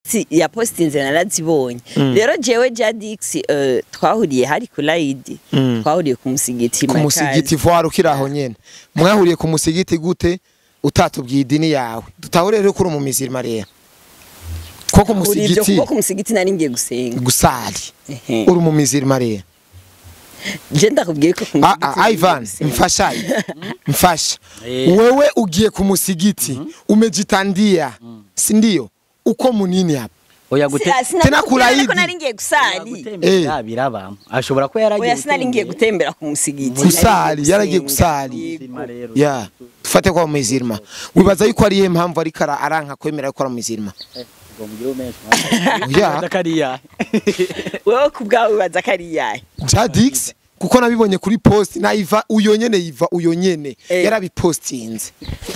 posti ya postinze narazibonye rero jewe Jadix twahuriye hari kulayidi twahuriye ku musigiti ku musigiti voir ukiraho nyene mwahuriye ku musigiti gute utatubwiye idini yawe dutahure rero kuri mu mizirima rero ko ku musigiti nari ngiye gusenga gusali uri mu mizirima rero je ndakubwiye ko YVAN mfasha wewe ugiye ku musigiti umejitandia si ndio uko munini hapa oya gute tena kulaidi ko nari ngiye gusali biraba ashobora ko yaragiye oya sinari ngiye gutembera ku musigiti gusali yaragiye gusali ya tufate kwa mizirima wibaza yuko ari ye mpamvu ari kara aranka kwemera ko ari mizirima Zakariya wewe kubgawe wa Zakariya Jadix kuko nabibonye kuri post na Iva uyonyene yarabipostinze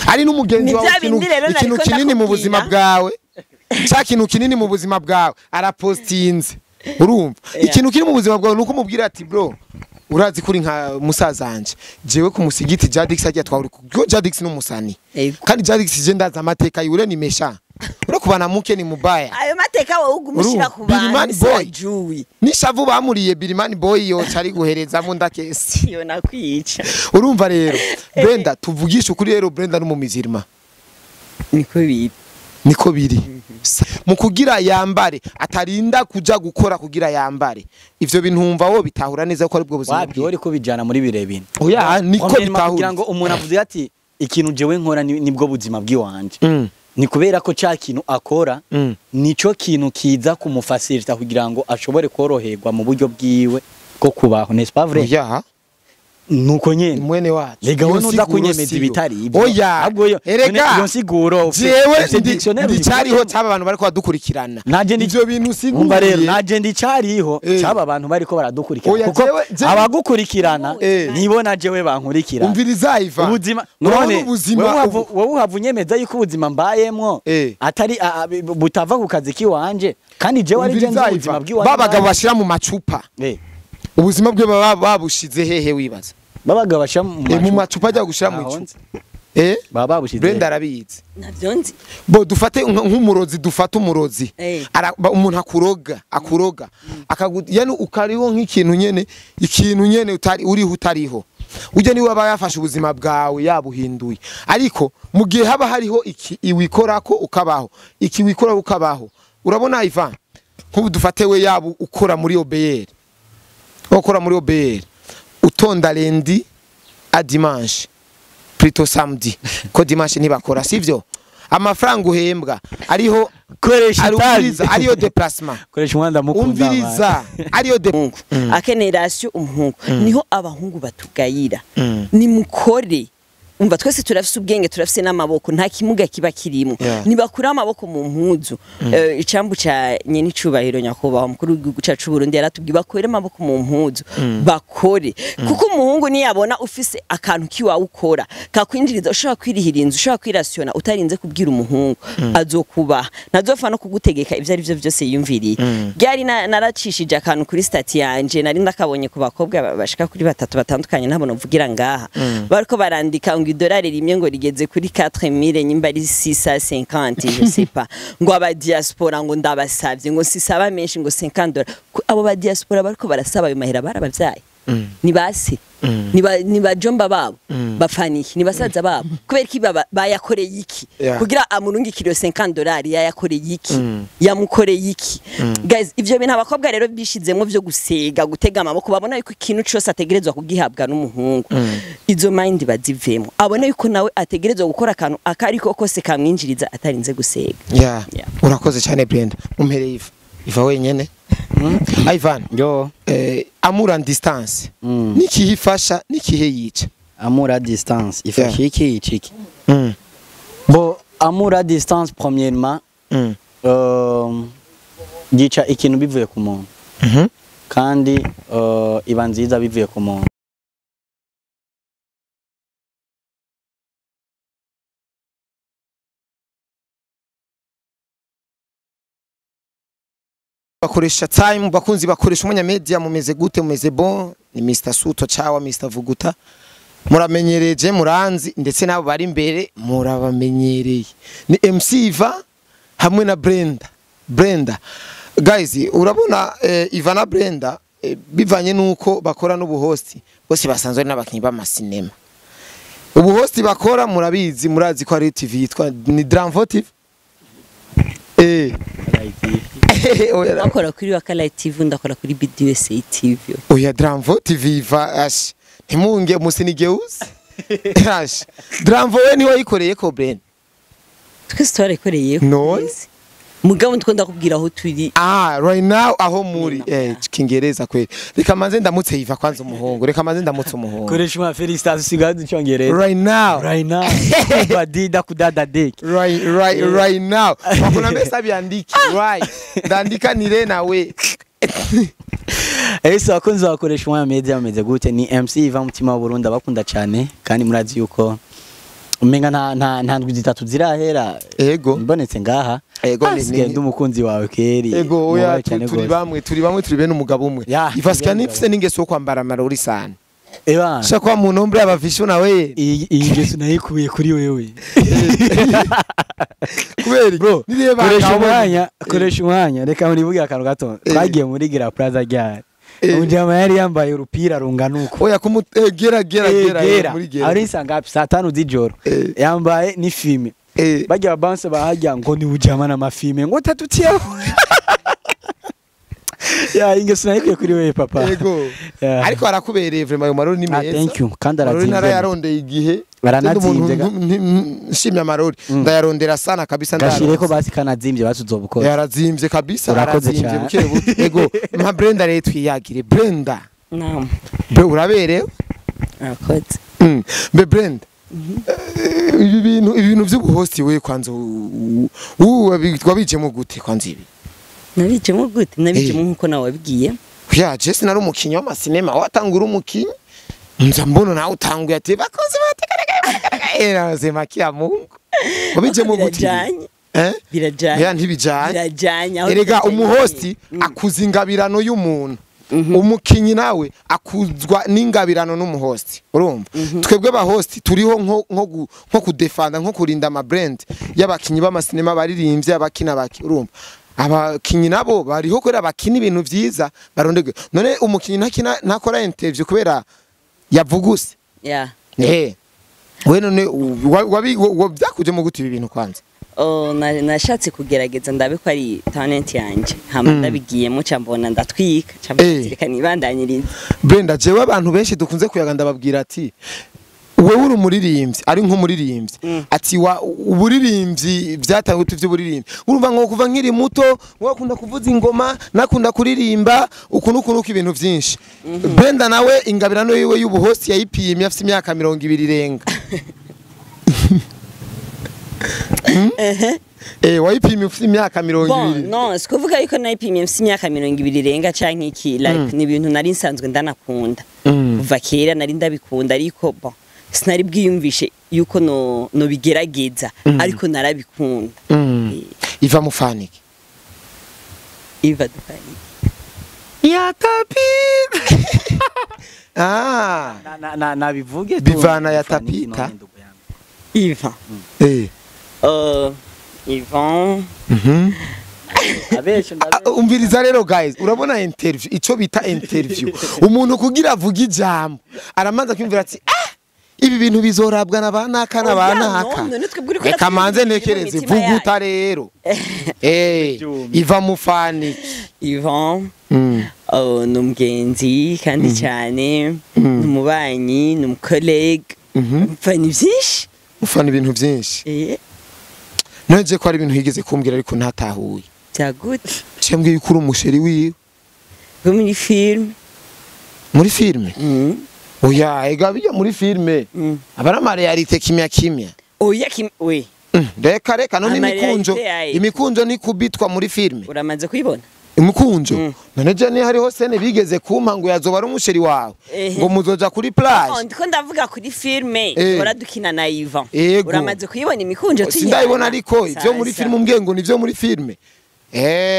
ari n'umugenzi wawe ikintu kinini mu buzima bwawe kintu kinini mu buzima bwawe arapostinze urumva ikintu kiri mu buzima bwawe nuko mubwira ati bro urazi kuri nka musazanje jewe ku musigiti Jadix ajya twahuri kuko Jadix n'umusani kandi Jadix je ndaza amateka yure ni mesha urakubana muke ni mubaya ayo mateka wowe ugumushira ku bantu nishavu bamuriye Birimani boy yo cari guhereza mu ndakesi yo nakwica urumva rero Brenda tuvugisha ukuri rero Brenda no mu mizirima niko biri mu kugira yambare atarinda kuja gukora kugira yambare ivyo bintumva wo bitahura neza ko ari bwo buzima bwo uri kubijana muri birebine oya niko bitahura kugira ngo umuntu avuze ati ikintu jewe nkora nibwo buzima bw'iwanje ni kubera ko cha kintu akora nico kintu kiza kumufasirita kugira ngo ashobore koroherwa mu buryo bwiwe ko kubaho n'est pas vrai nuko nyene mwene wacu lega wono ndakunyemeza ibitari ibyo oya erega iyo siguro jewe ndicariho cyaba abantu bariko badukurikirana ivyo bintu siguro umva rero naje ndicariho cyaba abantu bariko baradukurikirana kuko abagukurikirana nibona jewe bankurikirana umviriza Iva ubuzima none wowe uhavunyemeza yuko ubuzima mbayemwo atari butava ku kazi kiwanje kandi jewe ari genza ubuzima bwiwanje babagabo bashira mu macupa ubuzima bwe babushize hehe wibaza babaga basha mu macupa ajya gushira mu icupa baba babushize Brenda arabizi navyonzi bo dufate nk'umurozi dufate umurozi umuntu akuroga yani ukariho nk'ikintu nyene utari uriho utariho uje niwe aba yafashe ubuzima bwawe yabuhinduye ariko mu gihe haba hariho iki iwikorako ukabaho iki wikora ukabaho urabona Ivan nk'ubu dufate we yabu ukora muri OBR ukora muri OBR utonda lundi a dimanche plutôt samedi ko dimanche ntibakora sivyo amafaranga uhembwa ariho koresha ariyo déplacement koresha umwanda mukunda umviriza ariyo de akenerasyo umuhungu niho abahungu batugayira ni mukore umva twese turafise ubwenge turafise n'amaboko nta kimuga kiba kirimo nibakura amaboko mu mpuzu icambu ca nyene icubahiro nyakubaho mukuru w'igihugu cacu Burundi yaratubwiye bakwere amaboko mu mpuzu bakore kuko umuhungu ni yabona ufise akantu kiwa ukora kakwinjiriza ushaka kwirihira inzu ushaka kwirasiona utarinze kubwira umuhungu azokuba nazofa no kugutegeka ivyo ari byo byose yumviriye byari naracishije akantu kuri stati yanje nari ndakabonye ku bakobwa bashika kuri batatu batandukanye ntabona uvugira ngaha bariko barandika idolari rimwe ngo rigeze kuri 4000 nyimba ari 650 je sais pas ngo aba diaspora ngo ndabasavye ngo sisaba menshi ngo $50 abo ba diaspora bariko barasaba ayo mahera barabavyaye ni basi ni bajomba babo bafaniki ni basaza babo kubera ki bayakoreye iki kugira amurungi kilo $50 yayakoreye iki yamukoreye iki guys ivyo bintu abakobwa rero bishizemwo byo gusega gutega amaboko babona yuko ikintu cyose ategerezwa kugihabwa n'umuhungu izo mind bazivemo abone yuko nawe ategerezwa gukora akantu akariko kose kamwinjiriza atarinze gusega urakoze cyane Brenda umpereye Iva wenyene YVAN yo amour en distance nikihifasha nikihe yica amour à distance ifasha iki iki bo amour à distance premièrement yica ikintu bivuye ku muntu kandi iba nziza bivuye ku muntu bakoresha time bakunzi bakoresha umunyamedia mumeze gute mumeze bon ni Mr Suto cawa Mr Vuguta muramenyereje muranzi ndetse nabo bari imbere murabamenyereye ni MC Iva hamwe na Brenda Brenda guys urabona Ivan na Brenda bivanye nuko bakora n'ubuhosti bose basanzwe n'abakinyi b'amasinema ubuhosti bakora murabizi murazi ko ari TV yitwa ni Dramvo TV bakora kuri Wakala TV ndakora kuri BDUSA TV oya Dramvo TV vash ntimunge musinigeuzi yash Dramvo we ni wayikoreye ko Brenda twese twarakoreye no mugabo ndikunda kubwira aho turi right now aho muri kingereza kweli reka manze ndamutse yiva kwanza umuhungu reka manze ndamutse umuhungu koresha ma felicitation sigadi cyongereza right now badida kudada dek right now bakuna mesa byandiki right ndandika nire nawe ese akunze bakoresha ma media ameze gute ni MC Iva mutima wa Burundi bakunda cyane kandi murazi yuko umenga nta ndwi zitatu zirahera ego mbonetse ngaha ego ni umukunzi wawe keri ego oya turi bamwe turi bene umugabo umwe Ivaska nifise ningeso yo kwambara amarori sana eba shakwa mu nombre abavisho nawe iyi ngeso nayikubiye kuri wewe kubera bro koresha umwanya reka urivuge akantu gato twagiye muri Gira Plaza ryari Ujama yari yambaye urupira runganuko oya gera muri gera ari sangapi saa 5 z'ijoro yambaye ni filme bajya babanse bahajya ngo ni ujama na mafilme ngo tatutiyeho ya ingeso nayikuye kuri wewe papa yego ariko arakubereye vraiment ayo marori ni meza thank you kandi arazinze marori narayarondeye igihe baranazinze nshimye amarori ndayarondera sana kabisa ndashire ko basi kanazimbye batuzobukora yarazimbye kabisa arazimbye buke yego ma Brenda rero twiyagire Brenda naam be uraberewe akoze be Brenda ibintu by'ubuhosti we kwanza wabijemo gute kwanza ibi nabijemo gute nabijemo nkuko nawe wabwiye ya Jesse nari umukinyi w'amasinema watangura umukinyi nza mbona nawe utanguye ati bakoze batekarega sema kia Mungu wabijemo gute birajanye ya ntibijanye birajanye erega umuhosti akuza ingabirano y'umuntu umukinyi nawe akuzwa n'ingabirano n'umuhosti urumva twebwe bahosti turiho nko kudefanda nko kurinda ama brand y'abakinyi b'amasinema baririmbye abakina baki urumva abakinyi nabo bariho kwera bakina ibintu vyiza barondege none umukinyi ntakora interview kubera yavuguse we none byakuje mu guti ibintu kwanza nashatse kugerageza ndabe ko ari talent yanje hama ndabigiyemo cyambona ndatwika cyambona nibandanyiriza Brenda jewe abantu benshi dukunze kuyaga ndababwira ati wewe uri umuririmbyi ari nk'umuririmbyi ati uburirimbyi byatangutse by'uburirimbyi urumva ngo kuva nkiri muto wakunda kuvuza ingoma nakunda kuririmba ukuntu ibintu byinshi Brenda nawe ingabirano yiwe y'ubuhosti yayipimye afite imyaka 20 irenga wayipimye ufite imyaka 20 no sikuvuga yuko nayipimye mfite imyaka 20 irenga canke iki like ni ibintu nari nsanzwe ndanakunda kuva kera nari ndabikunda ariko bon sinari bwiyumvishe yuko no bigerageza ariko narabikunda Iva mufaniki Iva dufaniki ya tapita na bivuge bivana ya tapita Iva Ivan umviriza rero guys urabona interview ico bita interview umuntu kugira avuga ijambo aramanza kwimvira ati ibi bintu bizorabwa n'abanaka reka manze nekereze vuguta rero Iva mufani Ivan n'umugenzi kandi cyane n'umubanyi n'umukolege mfana byinshi ufana ibintu byinshi naje ko ari ibintu higeze kumbwira ariko ntatahuye byagute cyembwe yukuru umusheri wiwe muri filme oya ega bijya muri filme abara realite kimya oya we reka none imikunjo ni kubitwa muri filme uramaze kuyibona imikunjo none je ni hariho sene bigeze kumpa ngo yazoba ari umusheri wawe ngo muzoja kuri plage ndiko ndavuga kuri filme dukina na Ivan uramaze kuyibona imikunjo sindayibona ariko ivyo muri filme umbwengo nivyo muri filme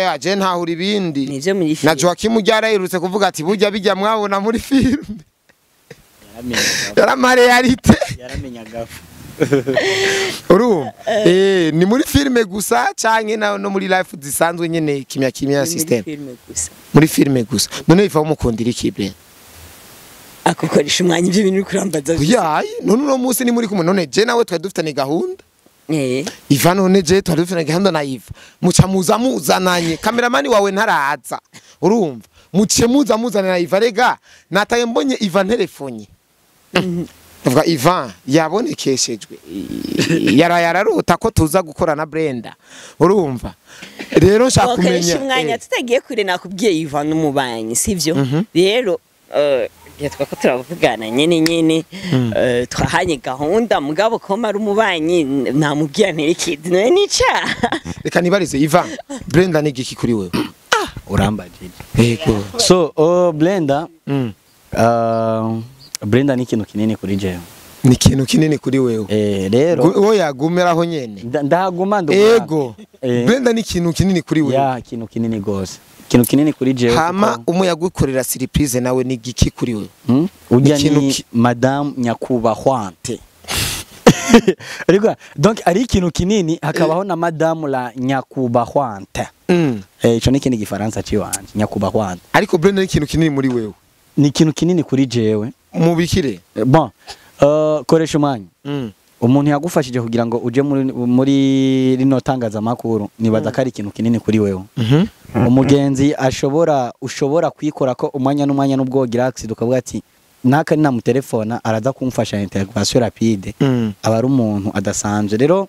aje ntahura ibindi nivyo muri filme na Joakim ryarayirutse kuvuga ati burya bijya mwabona muri filme yaramare yarite yaramenya gafu urumva ni muri filime gusa canke no muri life zisanzwe nyene kimya system muri filime gusa none biva umukundira iki Brenda akokoresha umwanya ibyo bintu kurambaza yayi none uno munsi ni muri kumwe none je nawe twari dufitanye gahunda Iva none je twari dufitanye gahunda na Iva muca muzananye kameramani wawe ntaraza urumva muce muzanana na Iva rega nataye mbonye Iva telefone Vuga Ivan yabonekeshejwe yararota ko tuza gukora na Brenda urumva rero nshaka kumenya umwanya tutagiye kure nakubwiye Ivan n'umubanyi sivyo rero yatwa ko turavugana nyene twahanye gahunda mugabo ko mari umubanyi namubwiye nterekide none nica reka nibarize Ivan Brenda ni giki kuri wewe urambaje yego so Brenda Brenda ni ikintu kinini kuri jewe ni ikintu kinini kuri wewe rero oya gumeraho nyene ndahaguma ego Brenda ni ikintu kinini kuri wewe ya ikintu kinini gose ikintu kinini kuri jewe hama umuyagukorera surprise nawe ni giki kuri wewe ujya ni madame nyakubahwante ariko donc ari ikintu kinini hakabaho na madame la nyakubahwante ico ni kintu gifaransa ciwanje nyakubahwante ariko Brenda ni ikintu kinini muri wewe ni ikintu kinini kuri jewe mubikire bon koresha umwanya umuntu yagufashije kugira ngo uje muri rino tangaza makuru nibaza ko ari ikintu kinini kuri wewe umugenzi ushobora kwikora ko umwanya n'umwanya n'ubwogira accident ukavuga ati naka nina mu telefone araza kumfasha intervention rapide aba ari umuntu adasanzwe rero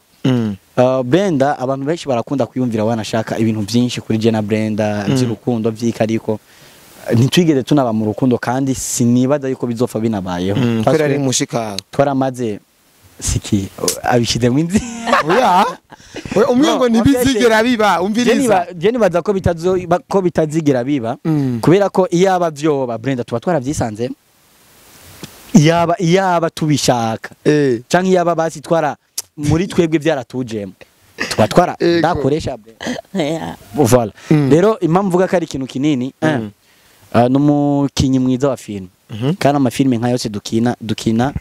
Brenda abantu benshi barakunda kwiyumvira wanashaka ibintu byinshi kuri je na Brenda by'urukundo by'ikariko ntitwigeze tunaba mu rukundo kandi sinibaza yuko bizopfa binabayeho kwera ari mushika twaramaze siki abishize mu inzi oya umwe ngo nibizigera biba umviriza je nibaza ko bitazigera biba kubera ko iyaba vyoba Brenda tuba twaravyisanze iyaba tubishaka canke iyaba basi twara muri twebwe byaratujemo tuba twara ndakoresha voilà rero impamvu vuga ko ari ikintu kinini numukinyi mwiza wa film kana amafilme nka yose dukina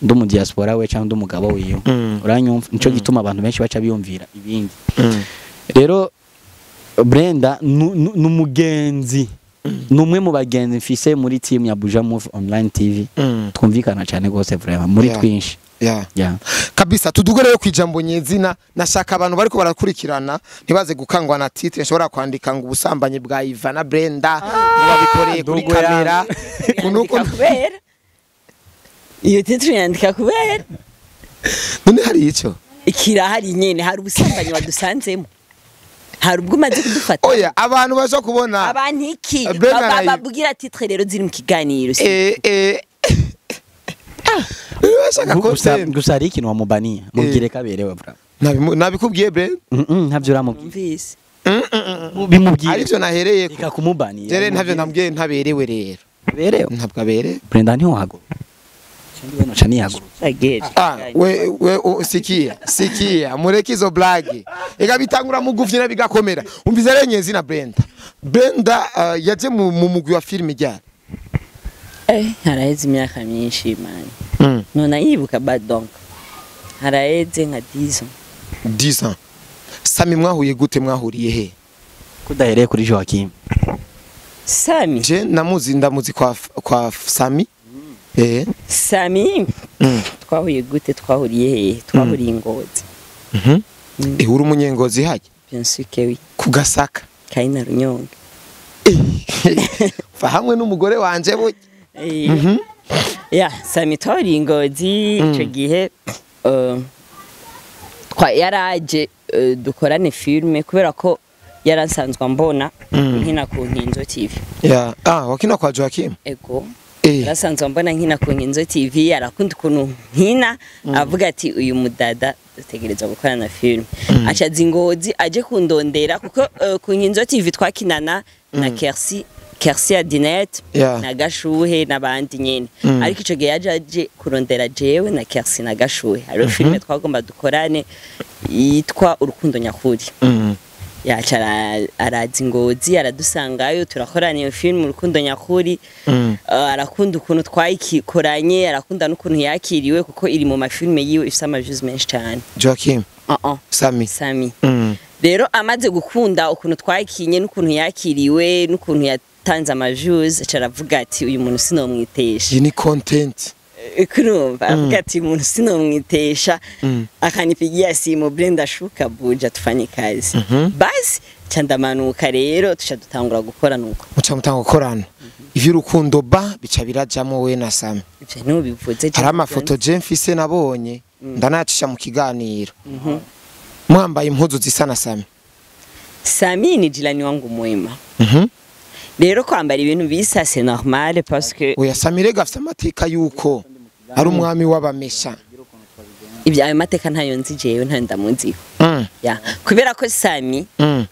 ndumu diaspora we cyangwa ndumugabo wiyo uranyumva nico gituma abantu benshi baca biyumvira ibindi rero Brenda numugenzi numwe mu bagenzi mfise muri team ya Buja Move Online TV twumvikana cyane gose vraiment muri twinshi kabisa tudugoreyo kwijambo nyezina nashaka abantu bariko barakurikirana ntibaze gukangwa na titre nshobora kwandika ngo ubusambanyi bwa Ivan na Brenda babikoreye kuri kamera kunuko kubera iyo titre yandika kubera none hari ico ikirahari nyene hari ubusambanyi wadusanzemo hari ubwo umaze kudufata oya abantu baje kubona abantu iki bababwira titre rero ziri mu kiganiro gusa ari ikintu wamubaniye mubwire kaberewe bra nabikubwiye Brenda ntavyo uramubwise bimubwire arivyo nahereye ko kumubaniye rero ntavyo nambwiye ntaberewe rero berewe ntabwo abere Brenda ntiwago we sikia mureke izo blague ega bitangura mugufyina bigakomera umvize rero nyezina Brenda yaje mu mugwi wa film ryari haraheze imyaka myinshi man none yibuka bad donc haraheze nka 10 ans Sammy mwahuye gute mwahuriye he kudahereye kuri Joachim Sammy je ndamuzi kwa Sammy Sammy twahuye gute twahuriye he twahuriye Ingozi uri umunyengozi haje bien sûr que oui kugasaka kaina runyonga fa hamwe n'umugore wanje bo Sammy twahuriye Ingozi ico gihe yaraje dukorane filme kubera ko yaransanzwe mbona nkina ku Nkinzo TV wakina kwa Joachim ego yarasanzwe mbona nkina ku Nkinzo TV arakunda ukuntu nkina avuga ati uyu mudada dutegereza gukorana filme acaza Ingozi aje kundondera kuko ku Nkinzo TV twakinana na Kersi Adinette na Gashuhe n'abandi nyene ariko ico gihe yaje kurondera jewe na Kersi na Gashuhe ari filme twagomba dukorane yitwa Urukundo nyakuri yacara arazi Ngozi aradusangayo turakorana iyo film Urukundo nyakuri arakunda ukuntu twayikoranye arakunda n'ukuntu yakiriwe kuko iri mu mafilme yiwe ifite amaviews menshi cyane Joachim Sammy rero amaze gukunda ukuntu twayikinye n'ukuntu yakiriwe n'ukuntu yatanze amaviews caravuga ati uyu muntu sinomwitesha ni content kurumva avuga ati umuntu sinomwitesha akanipigia simu Brenda shuka buja tufanye kazi basi candamanuka rero tusha dutangura gukora nuko muca gukorana ivy'urukundo ba bica birajamo we na Sammy ivyo niho bivuze hari amafoto je mfise nabonye ndanacisha mu kiganiro mwambaye impuzu zisa na Sammy. Sammy ni jirani wangu mwema rero kwambara ibintu bisa c'est normal parce que oya Sammy rega afite amateka yuko ari umwami w'abamesha ibyo ayo mateka ntayo nzi jewe nta ndamunzi ya kubera ko Sammy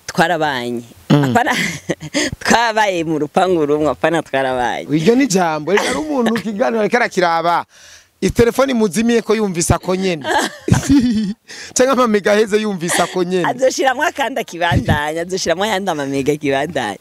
twarabanye apana twabaye mu rupangu rumwe apana twarabanye iryo ni jambo rega ari umuntu kiganiro karakiraba itelefoni muzimiye ko yumvisa ko nyene cyangwa amamega heze yumvisa ko nyene azoshiramwe akanda kibandanya azoshiramwe yanda amamega kibandanya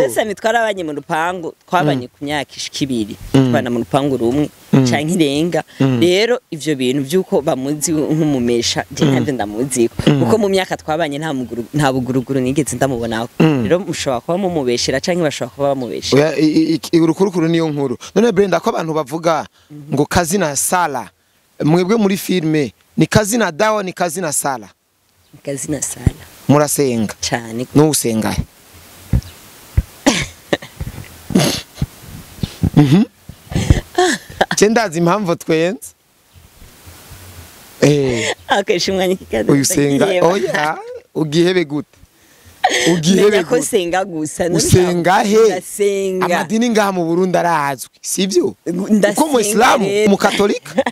ese ni twarabanye mu rupangu twabanye ku myaka ishikibiri twana mu rupangu rumwe canke irenga rero ivyo bintu byuko bamuzi nk'umumesha je ntabyo ndamuzi kuko mu myaka twabanye nta buguruguru nigeze ndamubona rero mushobora kuba mumubeshera canke bashobora kuba bamubeshera urukurukuru niyo nkuru none Brenda ko abantu bavuga ngo kazina Sala mwebwe muri filme ni kazina dawa ni kazina Sala kazina Sala murasenga cyane n'usengaye Chendazi impamvu twenze akashimwanya kikaza usenga oya ugihebe gute ugihebe ko senga gusa usenga he amadini ngaha mu Burundi arazwi sivyo uko mu Islam mu Katolika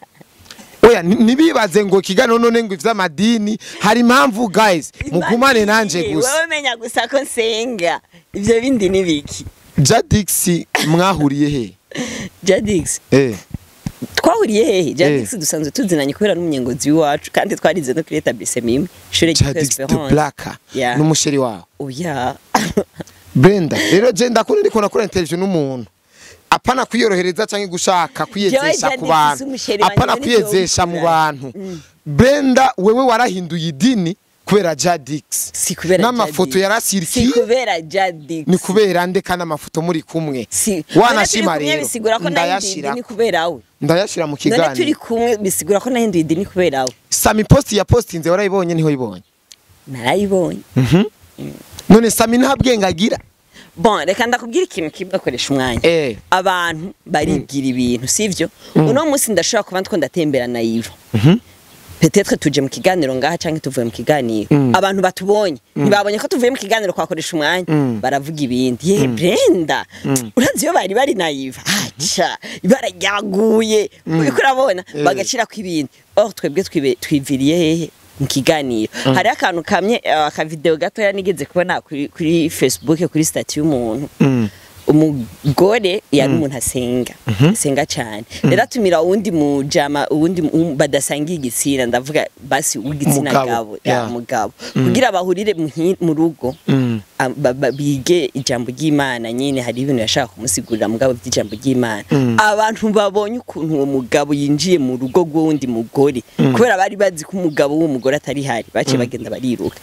oya nibibaze ngo kigano none ngo ivy'amadini hari impamvu guys mugumane nanje gusa wewe menya gusa ko senga ivyo bindi nibiki Jadix mwahuriye he Jadix twahuriye hehe Jadix dusanzwe tuzinanye kubera n'umunyengozi wacu kandi twarize no create BSM shure Jadix n'umusheri wawe oya Brenda rero je ndakunda ndiko nakora interview n'umuntu apana kwiyorohereza canke gushaka kwiyezesha ku bantu apana kwiyezesha mu bantu Brenda wewe warahinduye idini kubera Jadix n'amafoto yarasirikiye si kubera Jadix ni kubera ndeka n'amafoto muri kumwe wanashima rero bisigura ko ndayashira ni kubera we ndayashira mu kiganiro none turi kumwe bisigura ko nahinduye idini kubera we Sammy post ya postinze warayibonye niho yibonye narayibonye none Sammy nta bwengagira bon reka ndakubwira ikintu kibakoresha umwanya abantu barigira ibintu sivyo uno munsi ndashobora kuba ndiko ndatembera na Yves peut-être tuje mu kiganiro ngaha canke tuvuye mu kiganiro abantu batubonye ntibabonye ko tuvuye mu kiganiro kwakoresha umwanya baravuga ibindi ye Brenda urazi yo bari naive acha barajyaguye uriko urabona bagacira ku ibindi twebwe twiviriye hehe mu kiganiro hari akantu kamye aka video gato yanigeze kubona kuri Facebook kuri statut y'umuntu umugore yari umuntu asenga cyane rero atumira uwundi mujama uwundi badasangiye igitsina ndavuga basi w'igitsina gabo ya mugabo kugira bahurire mu rugo bige ijambo ry'Imana nyine hari ibintu yashaka kumusigurira mugabo by'ijambo ry'Imana abantu babonye ukuntu uwo mugabo yinjiye mu rugo rw'undi mugore kubera bari bazi ko umugabo w'umugore atari hari bace bagenda bariruka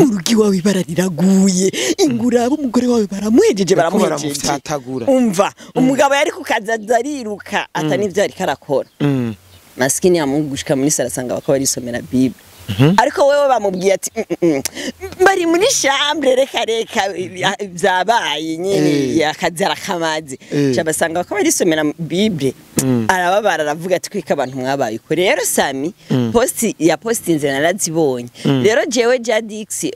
urugi wawe barariraguye ingurabo umugore wawe baramuhejeje umva umugabo yari kukaza ariruka atani ivyo ari karakora maskini yamugushika muri sala sanga bakaba barisomera Bible ariko wewe bamubwiye ati bari muri chambre reka byabaye nyine yakazara kamazi cyabasanga bakaba barisomera Bible arababara aravuga ati kwika abantu mwabaye ko rero Sammy postinze narazibonye rero jewe Jadix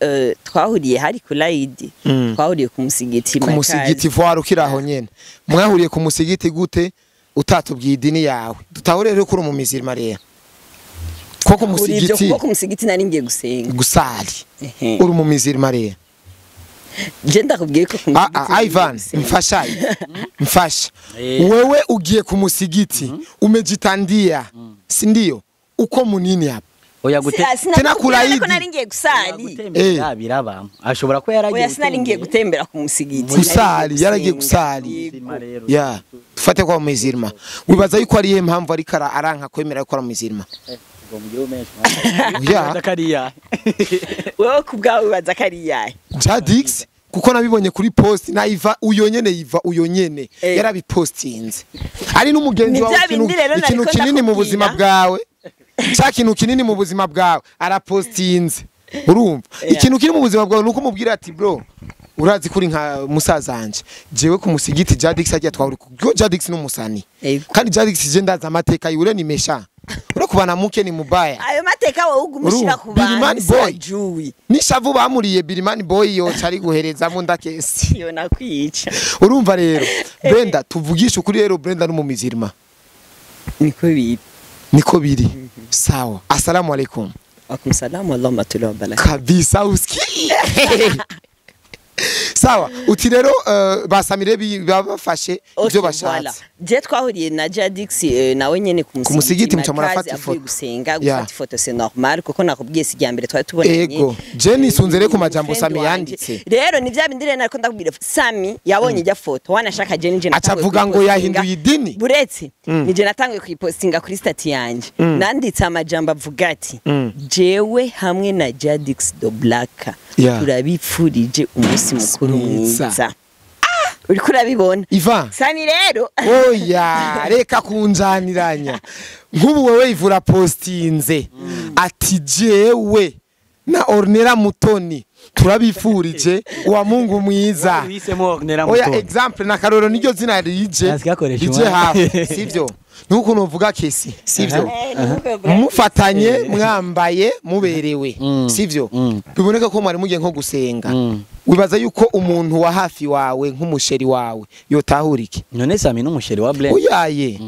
twahuriye hari kulaidi twahuriye ku musigiti voire ukiraho nyene mwahuriye ku musigiti gute utatubwiye idini yawe dutahure rero kuri mu mizirima rero koko musigiti nari ngiye gusenga gusali uri mu mizirima rero je ndakubwiye ko YVAN mfasha wewe ugiye ku musigiti umejitandia si ndio uko munini hapa oya gute tena kuraidi ko nari ngiye gusali birabamo ashobora ko yaragiye oya sinari ngiye gutembera ku musigiti gusali yaragiye gusali ya tufate kwa muzirima wibaza yuko ari impamvu ari kara aranka kwemera ko ari muzirima ya Zakariya wewe kubgawe wibaza kariya Jadix kuko nabibonye kuri post na Iva uyo nyene yarabipostinze ari n'umugenzi wawe ikintu kinini mu buzima bwawe cya kintu kinini mu buzima bwawe arapostinze urumva ikintu kiri mu buzima bwawe nuko mubwira ati bro urazi kuri nka musazanje jewe ku musigiti Jadix ajya twahuri kuko Jadix n'umusani kandi Jadix je ndaza amateka yure ni mesha urakubana muke ni mubaya ayo mateka wowe ugumushira ku bantu nishavu bamuriye Birimani boy yo cari guhereza mu ndakesi yo nakwica urumva rero Brenda tuvugisha ukuri rero Brenda n'umumizirima niko biri sawa assalamu alaikum alaykum salam wa rahmatullahi wa barakatuh kabisa uski sawa uti rero basamire babafashe ibyo bashatse je twahuriye na Jadix nawe nyene ku musigiti mca murafata ifoto gusenga gufata ifoto c'est normal kuko nakubwiye sijya mbere twari tubonanye ego je nisunze rero ku majambo Sami yanditse rero ni bya bindire nariko ndakubwira Sami yabonye ijya foto wanashaka je nije acavuga ngo yahinduye idini buretse nije natangiye kuyipostinga kuri stati yanje nanditse amajambo avuga ati jewe hamwe na Jadix do Black turabipfurije umunsi mukuru mwiza uri kurabibona Ivan Sani rero oya reka kunjaniranya nk'ubu wewe ivura postinze ati jewe na Ornera Mutoni turabifurije uwa Mungu mwiza oya example na Karoro niryo zina rije hafi sivyo nuko novuga kesi sivyo mufatanye mwambaye muberewe sivyo biboneka ko mwari mugiye nko gusenga wibaza yuko umuntu wa hafi wawe nk'umusheri wawe yotahurike none Sami n'umusheri wa Blend oyaye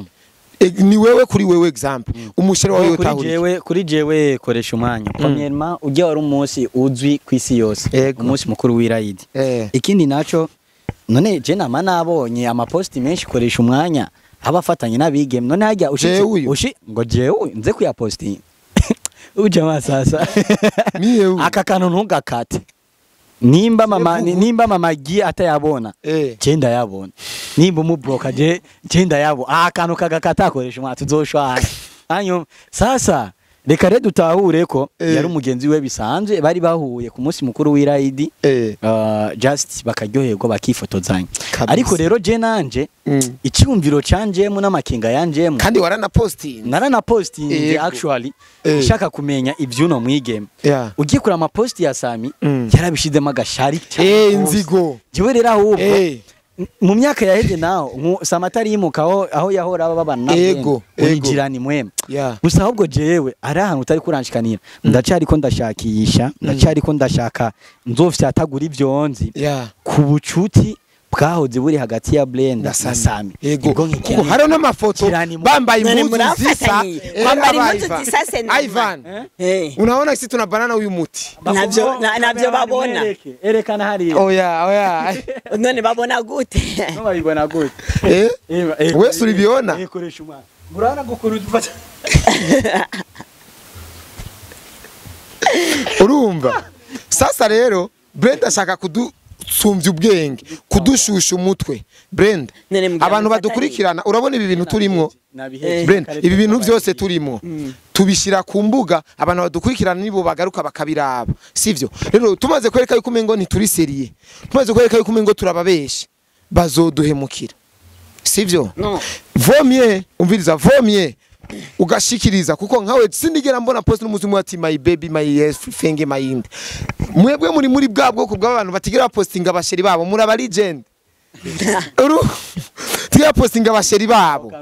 ni wewe kuri wewe example umusheri wawe yotahurike kuri jewe koresha umwanya premièrement ujye wari umunsi uzwi kwisi yose umunsi mukuru w'irayidi ikindi naco none je nama nabonye amaposti menshi koresha umwanya abafatanye nabigeme none hajya ushi ngo jewe nze kuyapostinga uje masasa aka kantu ntugakate nimba mama giye atayabona cenda yabona nimba umubloka je cenda yabo akantu kagakata akoresha umwa tuzoshwana anyo sasa reka rero dutahure ko yari umugenzi we bisanzwe bari bahuye ku munsi mukuru w'irayidi just bakaryoherwa bakifotozanya ariko rero je nanje icyumviro canjemo n'amakinga yanjemo kandi naranaposting actually shaka kumenya ivyuno mwigeme ugiye kuri amaposti ya Sami yarabishizemo agashari inzigo jewe rero ahubwo mu myaka yaheze naho Samatari yimukaho aho yahora babana nabwo urigirani mwema gusa ahubwo jewe ari ahantu utari kuranshikanira ndacari ko ndashakisha ndacari ko ndashaka nzofyatagura ivyonzi ku bucuti bwahoze buri hagati ya Brenda na Sami kuko hari n'amafoto bambaye impuzu zisa YVAN unaona sisi tuna banana uyu muti navyo babona erekana hari oya none babona gute no babibona gute wewe uribiona koresha umwana murana gukuru dufata urumva sasa rero Brenda ashaka sumvye ubwenge kudushusha umutwe Brenda abantu badukurikirana urabona ibi bintu turimo Brenda ibi bintu byose turimo tubishira ku mbuga abantu badukurikirana nibo bagaruka bakabiraba sivyo rero tumaze kwereka yuko umengo ntituri serie tumaze kwereka yuko umengo turababesha bazoduhemukira sivyo vomye umviriza vomye ugashikiriza kuko nkawe sindigera mbona post n'umuzimu ati my baby my everything my ind mwebwe muri bwabwo kubw'abantu batigera postinga abasheri babo muri aba legend tiga postinga abasheri babo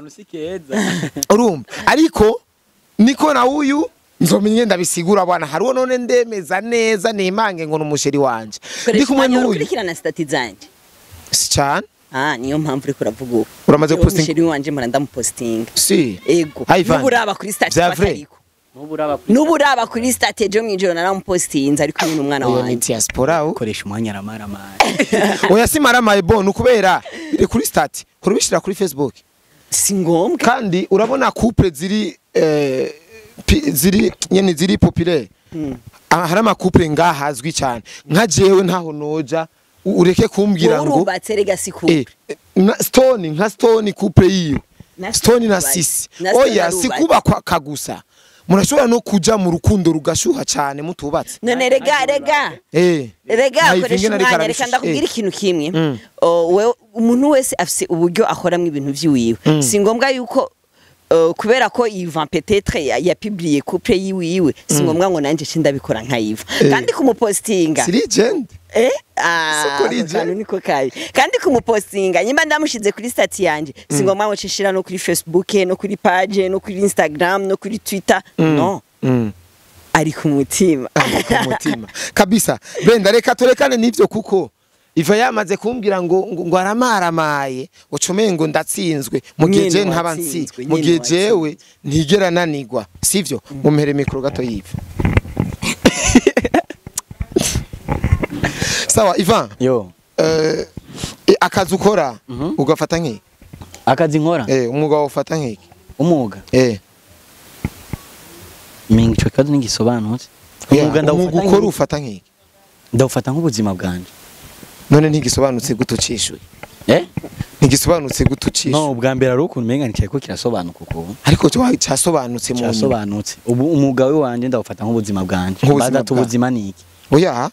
urumva ariko niko na uyu nzomenye ndabisigura bwana hariho none ndemeza neza nemange ngo n'umusheri wanje ndi kumwe n'uyu ukurikirana stati zanje si cyane niyo mpamvu uri kuravuga uramaze posting umusheri wanje muranda mu posting si ego nuburaba kuri stati batariko nuburaba kuri stati jo mwijoro naramupostinze ariko nyine umwana wanje diaspora ukoresha umwanya ramarama oya simarama bon ukubera iri kuri stati kurubishira kuri Facebook si ngombwa kandi urabona couple ziri ziri nyene ziri populaire hari amakupure ngaha azwi cyane nka jewe ntaho noja ureke kumbwira ngo urubatse legacy couple Stone nka Stone couple yiwe Stone na Sisi oya sikuba kwa kagusa murashobora no kuja mu rukundo rugashuha cyane mutubatse none rega koresha umwanya reka ndakubwira ikintu kimwe wewe umuntu wese afise uburyo akoramwe ibintu vyiwiwe si ngombwa yuko kubera ko YVAN peut-être ya publier couple yiwiwe si ngombwa ngo nanje ndabikora nka YVAN kandi kumupostinga si legend niko kai kandi kumupostinga nyimba ndamushize kuri stati yanje si ngombwa ngo cishira no kuri Facebook no kuri page no kuri Instagram no kuri Twitter no ari ku mutima kabisa Brenda reka torekane nivyo kuko iva yamaze kumbwira ngo aramaramaye ucomengo ndatsinzwe mugihe ntabansinzwe mugihe jewe ntigera nanigwa sivyo mumpere mikro gato yiva sawa Ivan yo akazi ukora ugafata nk'iki akazi nkora umwuga ufata nk'iki umwuga mingi cyo kazi ningisobanutse umwuga ndawufata ukora ufata nk'iki ndawufata nk'ubuzima bwanje none ntigisobanutse gutucishuye ntigisobanutse gutucishuye no ubwa mbere ari ukuntu menga nticaye ko kirasobanuka uko ariko cyasobanutse mu cyasobanutse ubu umwuga we wanje ndawufata nk'ubuzima bwanje badatu ubuzima niki oya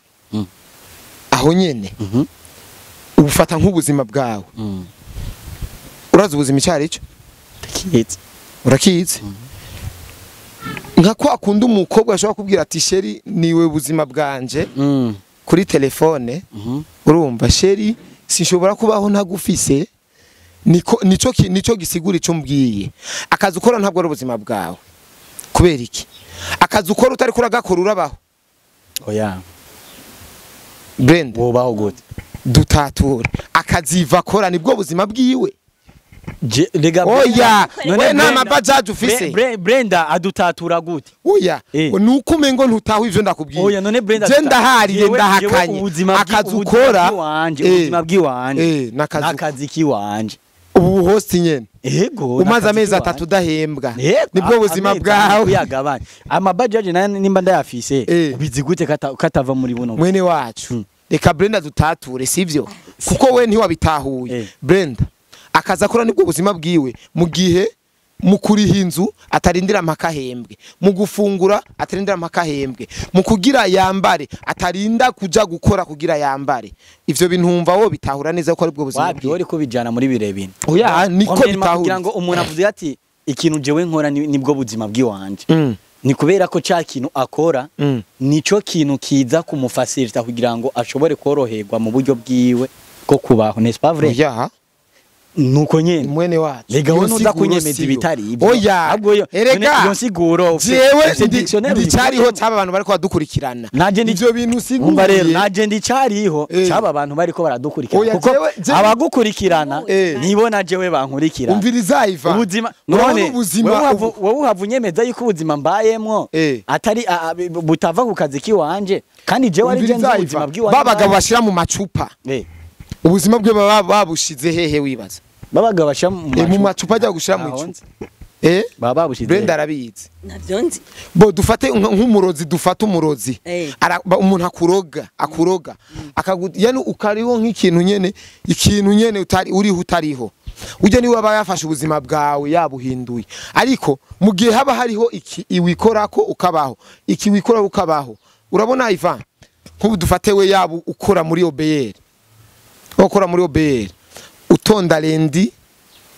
aho nyene ubufata nk'ubuzima bwawe urazi ubuzima icyari cyo urakizi nka ko akunda umukobwa ashobora kubwira ati sheri niwe buzima bwanje kuri telefone urumva sheri sinshobora kubaho ntagufise nico gisigura ico mbwiye akazi ukora ntabwo ari ubuzima bwawe kubera iki akazi ukora utari kuragakora urabaho oya Brenda wobaho gute dutatura akaziva akora nibwo buzima bwiwe oya none nta mabajaje ufise Brenda adutatura gute oya nuko umengo ntutaho ivyo ndakubwiye oya none Brenda je ndahariye ndahakanye akazi ukora ubuzima bwiwanje nakazi kiwanje ubu host nyene ego umaze amezi 3 udahembwa nibwo buzima bwawe yagabanye amabajaje nimba ndayafise ubizi gute katava muri buno mwene wacu reka Brenda dutature sivyo kuko we ntiwabitahuye Brenda akaza akora nibwo buzima bwiwe mu gihe mu kuriha inzu atarindira amakahembwe mu gufungura atarindira amakahembwe mu kugira yambare atarinda kuja gukora kugira yambare ivyo bintumva wo bitahura neza ko ari bwo buzima bwiwe wari ko bijana muri birebine oya niko bitahura kugira ngo umuntu avuze ati ikintu jewe nkora nibwo buzima bwiwanje ni kubera ko cha kintu akora nico kintu kiza kumufacilita kugira ngo ashobore koroherwa mu buryo bwiwe ko kubaho n'est pas vrai nuko nyene mwene wacu lega wono uza kunyemeza ibitari ibyo oya ahubwo erega iyo siguro jewe ndicariho cyaba abantu bariko badukurikirana ivyo bintu siguro umva rero naje ndicariho cyaba abantu bariko baradukurikirana kuko abagukurikirana nibona jewe bankurikirana umviriza iva ubuzima none wowe uhavunyemeza yuko ubuzima mbayemwo atari butava ku kazi kiwanje kandi jewe ari je ubuzima bwiwanje babagabo bashira mu macupa ubuzima bwe babushize hehe wibaza babaga basha mu macupa ajya gushira mu icupa baba babushize Brenda arabizi navyonzi bo dufate nk'umurozi dufata umurozi umuntu akuroga yani ukariho nk'ikintu nyene utari uriho utariho uje ni waba yafashe ubuzima bwawe yabuhinduye ariko mu gihe haba hariho iki iwikorako ukabaho iki wikora ukabaho urabona Ivan nk'ubu dufate we yabu ukora muri OBR ukora muri OBR utonda lundi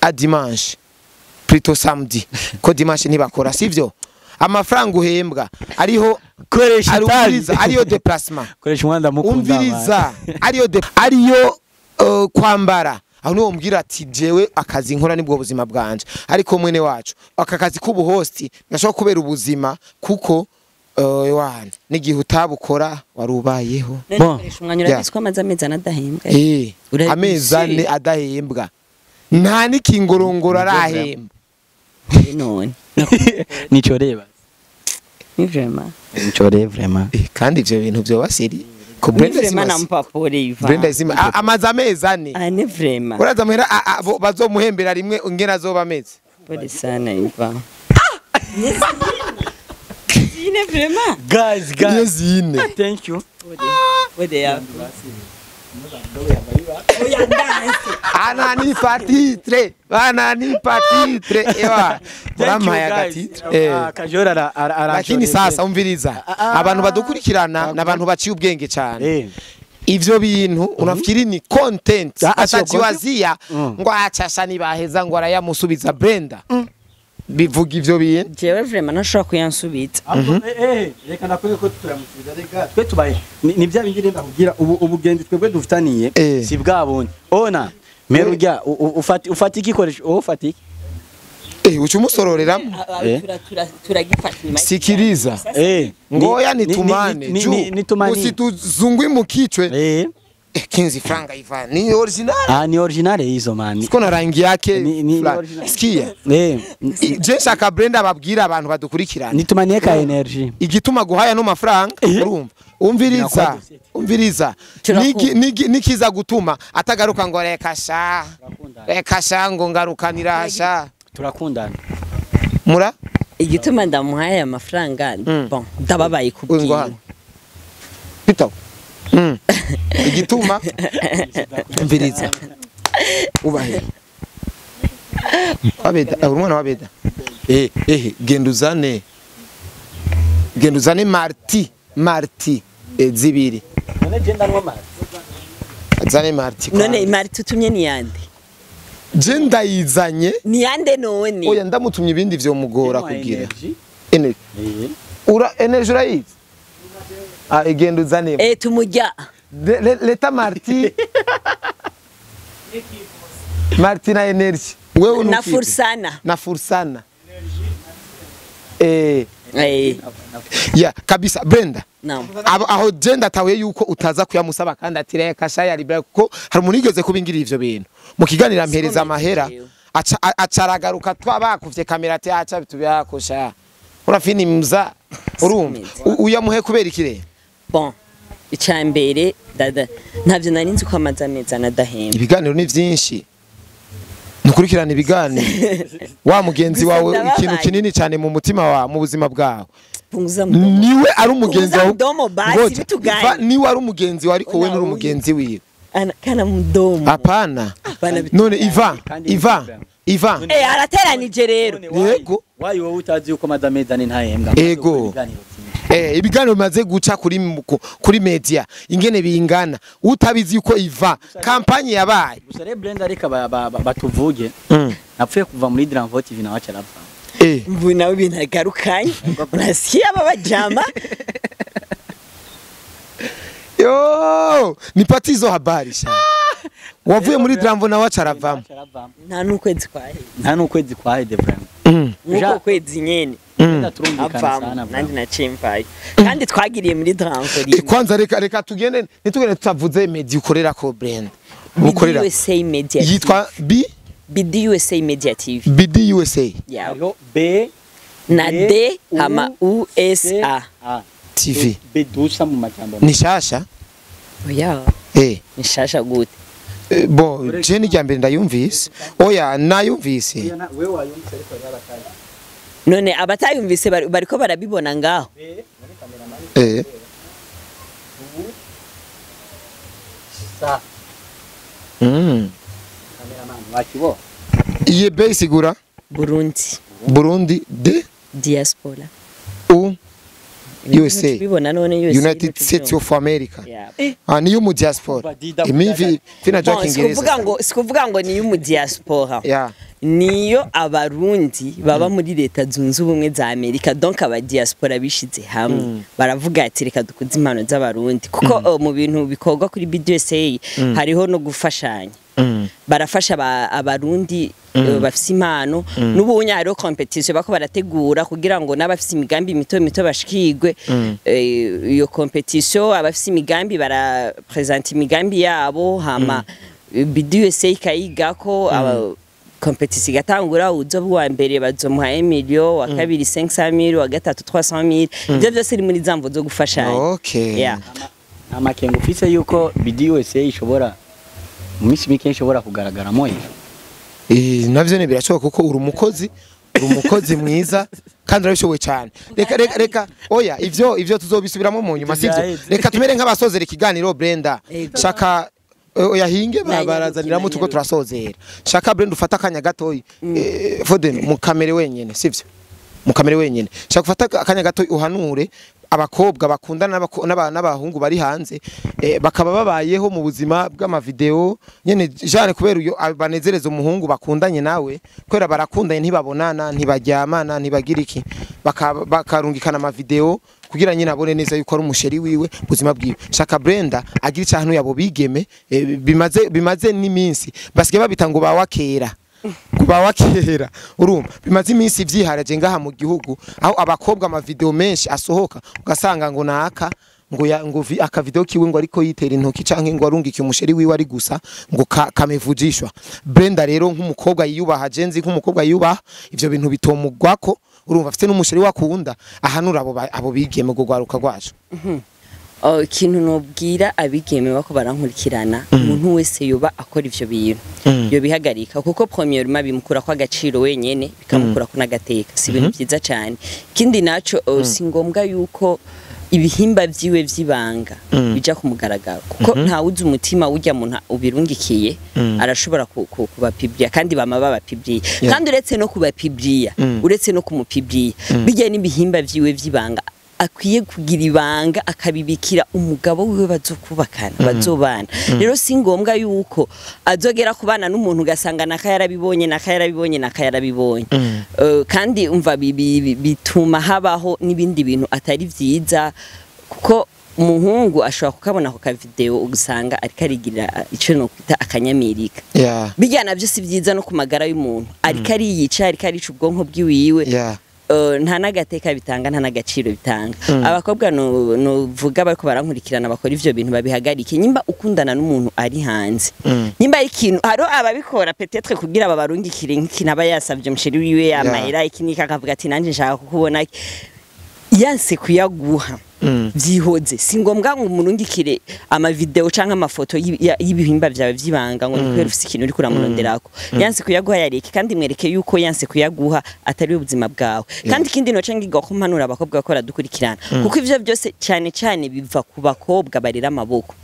a dimanche plutôt samedi ko dimanche ntibakora sivyo amafaranga uhembwa ariho koresha ariyo déplacement koresha umwanda mukunda umviriza ariyo kwambara aho niwo mbwira ati jewe akazi nkora nibwo buzima bwanje ariko mwene wacu aka kazi k'ubuhosti nashobora kubera ubuzima kuko wana nigihe utabukora warubayeho koresha umwanya urabiswa amezi anadahembwa amezi adahembwa nta nikingorongoro arahembwa none nico reba ni vraiment nico vraiment kandi ivyo bintu byo basiri ko Brenda nampapore Ivan Brenda izima amazi amezi ane ane vraiment uraza muhera bazomuhembera rimwe ngena azoba amezi pole sana Ivan zine vraiment. Guys, niyo zine thank you. Where they are? Oya dance. banani patitre ewa murampaye agatitre Kajora lakini sasa umviriza abantu badukurikirana n'abantu baciye ubwenge cyane ivyo bintu unafikiri ni content atachiwazia ngo achasha nibaheza ngo arayamusubiza Brenda bivuga ivyo bintu jewe vraiment nashobora kuyansubiza reka nakwiye ko turamusubiza rega twe tubaye ni bya bindi ndenda kugira ubugenzi twebwe dufitaniye si bwabonye ona merujya ufata igikoresho ufata iki ucu musororeramo turagifata sikiriza ngoya nitumane usituzungwe mu kichwe 15 franga YVAN ni original ni original hizo man siko na rangi yake sikia je shaka Brenda babwira abantu badukurikirana nitumaniye ka energy igituma guhaya no mafaranga urumva umviriza nikiza gutuma atagaruka ngo reka sha ngo ngarukanira hasha turakundana mura igituma ndamuhaye amafaranga bon ndababaye kubwira pita igituma umviriza ubahe abeda urumwana wabeda genduzane marti zibiri none genda no marti zane marti none marti tutumye ni yande je ndayizanye ni yande none oya ndamutumye ibindi vyo mugora kugira energy energy urayizi genduzane tumujya leta marti na energy wewe na fursana ya kabisa Brenda no. aho genda tawe yuko utaza kuyamusaba kandi atire kashaya libra ko hari umuntu igeze kubingira ivyo bintu mu kiganira mpereza amahera acaragaruka twabakuvye kamera ati acha bitubyakosha urafini mza urumva uyamuhe kubera ikire bon icambere dada ntavyo narinzi ko amazameza nadahemba ibiganiro ni vyinshi nukurikirana ibiganiro wa mugenzi wawe ikintu kinini cyane mu mutima wa mu buzima bwawe niwe ari umugenzi wawe niwe ari umugenzi wawe ariko we nuri umugenzi wiwe kana mudomo hapana none Ivan arateranije rero yego wayi wowe utazi uko madameza ni ntahembwa yego ibiganiro bimaze guca kuri media ingene bingana utabizi uko Ivan kampanye yabaye gusa re Brenda reka batuvuge napfuye kuva muri Dranvo TV na wacha rapfa mvu nawe ibintu agarukanye unasikia babajama yo nipati hizo habari sha wavuye muri Dranvo na wacha ravamo nta nukwezi kwahede Brenda nuko kwezi nyene nandi nachimvaye kandi twagiriye muri Dranvo kwanza reka tugende nitugende tutavuze media ukorera ko Brenda ukorera USA Media yitwa BD USA Media TV BD USA B na D ama USA TV bedusa mu majambo ni shasha oya ni shasha gute bon je ni jambere ndayumvise oya nayumvise wewe wayumvise ariko yarakaye none abatayumvise bariko barabibona ngaho sa cameraman wakibo iye besigura Burundi de diaspora USA United States of America niyo mu diaspora imivi fina jokingereza sikuvuga ngo niyo mu diaspora niyo abarundi baba muri leta zunze ubumwe za Amerika donc aba diaspora bishize hamwe baravuga ati reka dukuze impano z'abarundi kuko mu bintu bikorwa kuri BDSA hariho no gufashanya barafasha abarundi bafise impano n'ubunya hariho competition bako barategura kugira ngo n'abafise imigambi mito bashikirwe iyo competition abafise imigambi bara present imigambi yabo hama BDSA kayigako competition gatangura uzo wa mbere bazomuha 1 million wa kabiri 500,000 wa gatatu 300,000 ivyo byose ari muri zamvo zo gufashanya amakengo ufise yuko BDSA ishobora mu minsi mike ishobora kugaragaramo navyo ne birashoboka kuko uri umukozi umukozi mwiza kandi urabishoboye cyane reka oya ivyo tuzobisubiramo mu nyuma sivyo reka tumere nk'abasozera ikiganiro Brenda shaka oya hinge barazaniramo tuko turasozera shaka Brenda ufata akanya gatoyi Foden mu kamere wenyene sivyo mu kamere wenyene shaka ufata akanya gatoyi uhanure abakobwa bakundana n'abahungu bari hanze bakaba babayeho mu buzima bw'amavideo nyene jane kubera uyo banezereza umuhungu bakundanye nawe kwera barakundanye ntibabonana ntibaryamana ntibagira iki bakarungikana amavideo kugira nyine abone neza yuko ari umusheri wiwe buzima bwiwe shaka Brenda agira icantu yabo bigeme bimaze n'iminsi basike babita ngo bawakera kubawakera urumva bimaze iminsi vyiharaje ngaha mu gihugu aho abakobwa amavideo menshi asohoka ugasanga ngo naka ngo akavideo kiwe ngo ariko yitera intoki canke ngo arungike umusheri wiwe ari gusa ngo kamevujishwa Brenda rero nk'umukobwa yiyubaha jenzi nk'umukobwa yiyubaha ivyo bintu bitomugwako urumva afite n'umusheri wakunda ahanura abo bigeme go gwaruka gwacu ikintu nobwira abigeme bako barankurikirana umuntu wese yoba akora ivyo bintu yo bihagarika kuko premièrement bimukura kwa gaciro wenyene bikamukura ko nagateka si ibintu byiza cyane kindi naco si ngombwa yuko ibihimba vyiwe vyibanga bija kumugaragara kuko ntawuzi umutima urya muntu ubirungikiye arashobora kubapibya kandi bama babapibye kandi uretse no kubapibya uretse no kumupibya bijya n'ibihimba vyiwe vyibanga akwiye kugira ibanga akabibikira umugabo wiwe bazokubakana bazobana rero si ngombwa yuko azogera kubana n'umuntu ugasanga nakayarabibonye kandi umva bituma habaho n'ibindi bintu atari vyiza kuko umuhungu ashobora kukabona ku kavideo ugasanga ariko arigira ico no kwita akanyamirika bijya navyo si vyiza no kumagara y'umuntu ariko ariyica ariko arica ubwonko bwiwiwe nta nagateka bitanga nta nagaciro bitanga abakobwa no vuga bariko barankurikirana bakora ivyo bintu babihagarike nyimba ukundana n'umuntu ari hanze nyimba ikintu haro ababikora peut-être kugira babarungikire nk'ikina bayasavye musheri wiwe yamahera ikinika akavuga ati nanje nshaka kukubona yanse kuyaguha vyihoze si ngombwa ngo umurungikire amavideo canke amafoto y'ibihimba vyawe vyibanga ngo nikwera ufise ikintu uri kuramuronderako yanse kuyaguha yareke kandi mwereke yuko yanse kuyaguha atari ubuzima bwawe kandi kindi no cengiga ko mpanura abakobwa bakora dukurikirana kuko ivyo byose cyane cyane biva ku bakobwa barira amaboko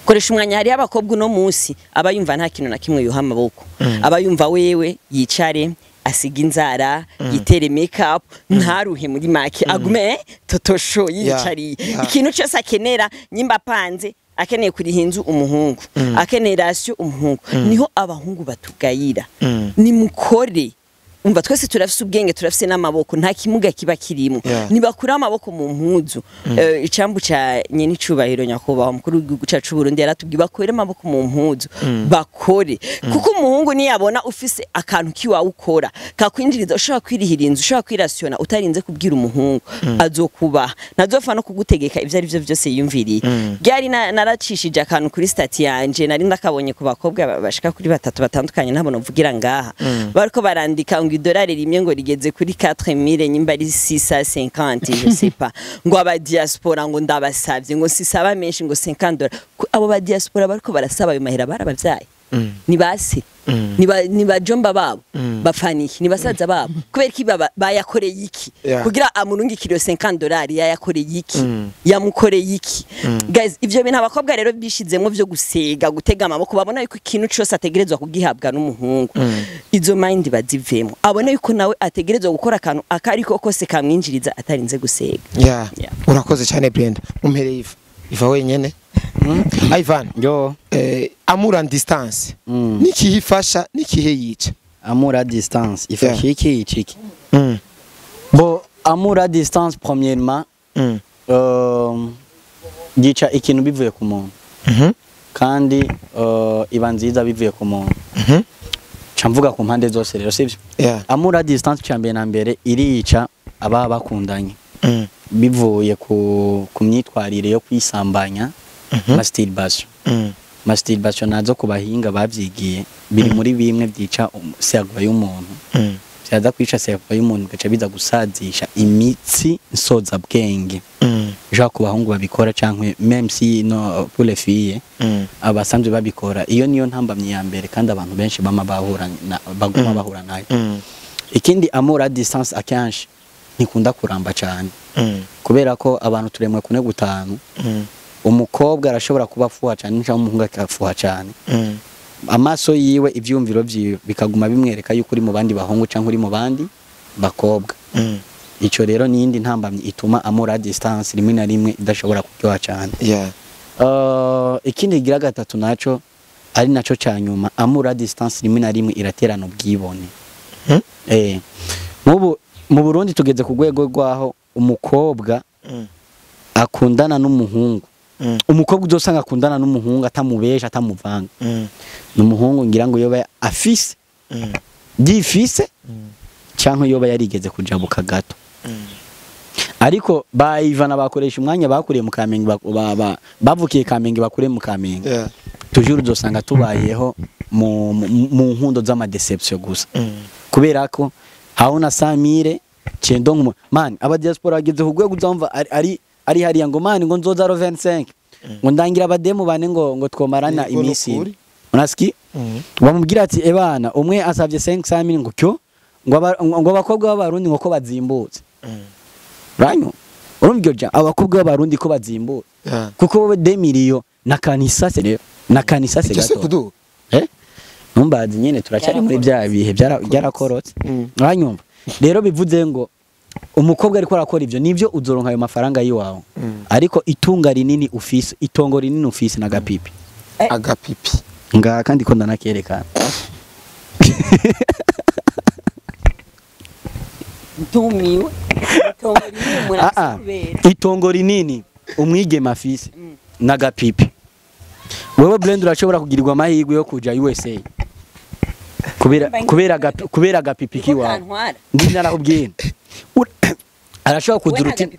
koresha umwanya hari abakobwa no munsi abayumva nta kintu na kimwe yuha amaboko abayumva wewe yicare asiga inzara yitere makeup ntaruhe muri make agume totosho yicari ikintu cyose akenera nyimba panze akeneye kuri hinzu umuhungu akeneye rasyo umuhungu niho abahungu batugayira ni mukore umva twese turafise ubwenge turafise n'amaboko nta kimuga kiba kirimo nibakura amaboko mu mpuzu icambu ca nyene icubahiro nyakubaho mukuru w'igihugu cacu Burundi yaratubwiye bakwere amaboko mu mpuzu bakore kuko umuhungu niyabona ufise akantu kiwawe ukora kakwinjiriza ushaka kwirihirinza ushaka kwirasiona utarinze kubwira umuhungu azokubaha nazofa no kugutegeka ivyo ari byo byose yumviriye byari naracishije akantu kuri stati yanje nari ndakabonye ku bakobwa bashika kuri batatu batandukanye nabo novugira ngaha bariko barandika idolari rimwe ngo rigeze kuri 4000 nyimba ari 650 je sais pas ngo aba diaspora ngo ndabasavye ngo sisaba menshi ngo $50 abo ba diaspora bariko barasaba ayo mahera barabavyaye ni basi ni bajomba babo bafaniki ni basaza babo kubera ki bayakoreye iki kugira amurungikiro $50 yayakoreye iki yamukoreye iki guys ivyo bintu abakobwa rero bishizemwo vyo gusega gutega amaboko babona yuko ikintu cyose ategerezwa kugihabwa n'umuhungu izo mind bazivemo abona yuko nawe ategerezwa gukora akantu akariko kose kamwinjiriza atarinze gusega urakoze cyane Brenda umpereye iva wenyene YVAN yo amour en distance nikihifasha nikihe yica amour à distance ifasha iki bo amour à distance premièrement gica ikintu bivuye ku muntu kandi iba nziza bivuye ku muntu camvuga ku mpande zose rero sivyo amour à distance cyambere na mbere irica aba bakundanye bivuye ku myitwarire yo kwisambanya masturbation nazo kubahinga bavyigiye biri muri bimwe byica servo y'umuntu byaza kwica servo y'umuntu gaca biza gusazisha imitsi nsoza bwenge ja kubahungu babikora cankwe même si no pour les filles abasanzwe babikora iyo niyo ntambamye ya mbere kandi abantu benshi bama bahura baguma bahura nayo ikindi amour à distance akenshi ntikunda kuramba cyane kubera ko abantu turemwe kune gutanu umukobwa arashobora kuba afuha cyane cyangwa umuhungu akafuha cyane amaso yiwe ivyumviro vyiwe bikaguma bimwereka yuko uri mu bandi bahungu cyangwa uri mu bandi bakobwa ico rero niyindi ntambamye ituma amour à distance rimwe na rimwe idashobora kuryoha cyane ikindi gira gatatu naco ari naco cyanyuma amour à distance rimwe na rimwe iraterana ubwibone mu Burundi tugeze ku rwego rwaho umukobwa akundana n'umuhungu umukobwa uzosanga akundana n'umuhungu atamubesha atamuvanga n'umuhungu ngira ngo yoba afise gifise cyangwa yoba yarigeze kujabuka gato ariko ba YVAN bakoresha umwanya bakuriye mu Kamenge bavukiye Kamenge bakuriye mu Kamenge toujours uzosanga tubayeho mu nkundo z'ama deception gusa kubera ko hauna Samire cendo man aba diaspora ageze ku rwego uzumva ari hariya ngo man ngo nzoza ro 25 ngo ndangira abademu bane ngo twomarana imisi unaski bamubwira ati ebana umwe asavye 500 ngo cyo ngo abakobwa b'abarundi ngo ko bazimbutse ranyo urumvyo abakobwa b'abarundi ko bazimbutse kuko bo 2 miliyo na kanisa se gato numbazi nyene turacyari muri bya bihe byarakorotse uranyumva rero bivuze ngo umukobwa ariko arakora ivyo nivyo uzoronka ayo mafaranga yiwawe ariko itungo rinini ufise na gapipi nga kandi ko ndanakerekana ntumiwe itongo rinini umwigeme afise na gapipi wewe Brenda urashobora kugirirwa amahirwe yo kuja USA kubera gapipi kiwawe ngina nakubwiye arashobora kuduruti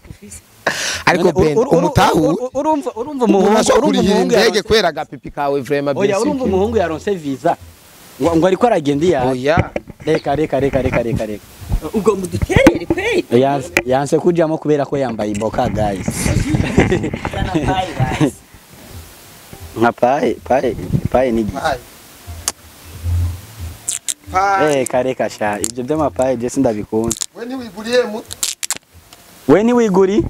ariko Ben umutahu urumva umuhungu ndege kwera gapipi kawe vraiment oya urumva umuhungu yaronse visa ngo ariko aragenda ya oya reka ubwo muduterere kweli yanse kujamo kubera ko yambaye iboka guys nka paye ni kare sha ibyo by'amapaye je sindabikunda we ni wiguri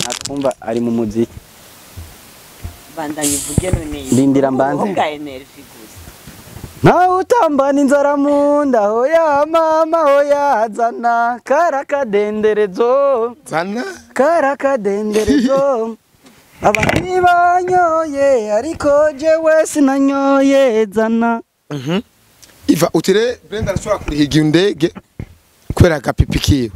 nakumva ari mu muziki bandanye vuge none ndindira mbanze ubwa energy gusa na utambana inzara munda hoya mama hoya zana karakadenderezo abandi banyoye ariko jewe sinanyoye zana Iva utire Brenda arashobora kurihiga indege kwera gapipi kiwe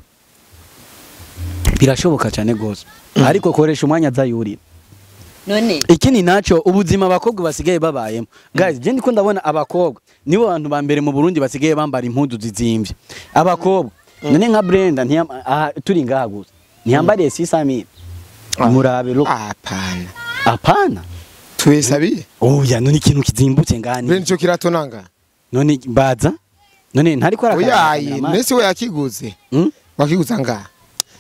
birashoboka cyane gose ariko koresha umwanya azayurira none ikindi naco ubuzima abakobwa basigaye babayemo guys je ndiko ndabona abakobwa nibo bantu ba mbere mu Burundi basigaye bambara impuzu zizimvye abakobwa none nka Brenda turi ngaha gusa ntiyambariye 600 murabe ro apana tuwesabiye oya none ikintu kizimbutse ngani Brenda cyo kiratonanga none baza none ntari ko oyaye nese we yakiguze wakiguza ngaha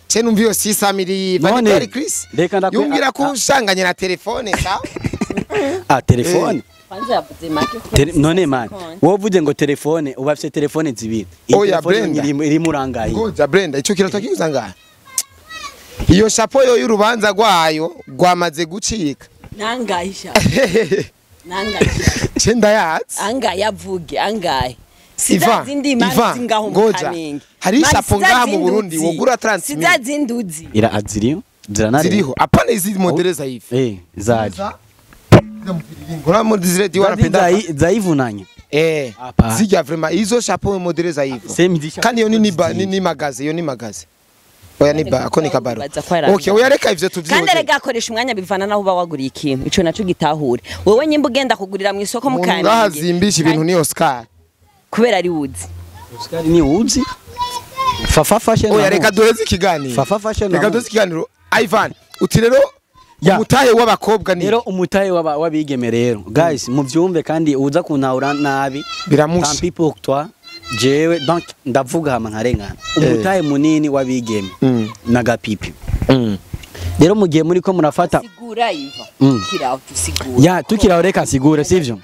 cye numviyo 600 vanitari Chris yumbira ko ushanganye na telefone sa telefone kwanza yavuze make none man wovuze ngo telefone ubafite telefone zibiri oya Brenda iri murangaye ngoja Brenda ico kiratokiguza ngaha iyo chapo yo y'urubanza rwayo rwamaze gucika nangahisha Chenda yatsi angaye avuge angaye Ivan ngoja hari chapo ngaha mu Burundi wogura 30 sizazinduzi ira aziriyo ziriho apana izi modeleza hivi zaje ngora modizire di wanapenda zaivunanye zijya vraiment izo chapo modeleza hivi kandi yo ni magaze yo ni magaze oya ni ba ako ni kabaro okay oya reka ivyo tuvyize kandi rega akoresha umwanya bivana naho uba waguriye ikintu ico naco gitahure wewe nyimba ugenda kugurira mu isoko mu Kamenge ngazimbisha ibintu ni Oscar kubera ari wuzi Oscar ni wuzi fafa fashion oya reka duheze ikiganiro fafa fashion reka duheze ikiganiro YVAN uti rero umutahe w'abakobwa ni rero umutahe w'abigeme rero guys muvyumve kandi uza kuntahura nabi biramusha tant pis pour toi jewe donc ndavuga hama nkarengana umutahe munini w'abigeme na gapipi rero mugiye muri ko murafata sigura Iva kiraho tusigura ya tukiraho reka sigura sivyo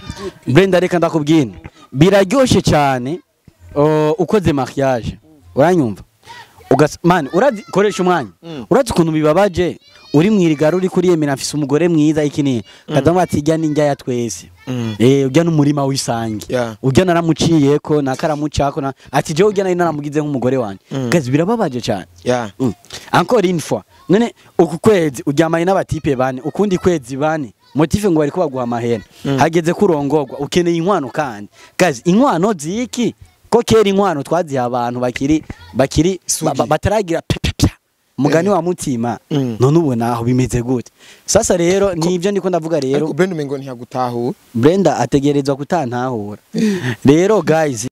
Brenda reka ndakubwira biraryoshe cyane ukoze mariage uranyumva man urazi koresha umwanya urazi ukuntu bibabaje uri mwirigara uri kuri yemera afise umugore mwiza ikini kadamba atijya ninjya ya twese ujya n'umurima w'isangi ujya naramuciyeko nakaramucako ati je ujya naramugize nk'umugore wanje gazi birababaje cyane encore une fois none uku kwezi uryamaye n'abatipe bane ukundi kwezi bane motive ngo bari ko baguha amahera hageze kurongorwa ukeneye inkwano kandi gazi inkwano ziki ko kera inkwano twaziha abantu bakiri bataragira mugani wa mutima none ubona aho bimeze gute sasa rero nibyo ndiko ndavuga rero Brenda umengo ntiyagutahura Brenda ategerezwa kutantahura rero guys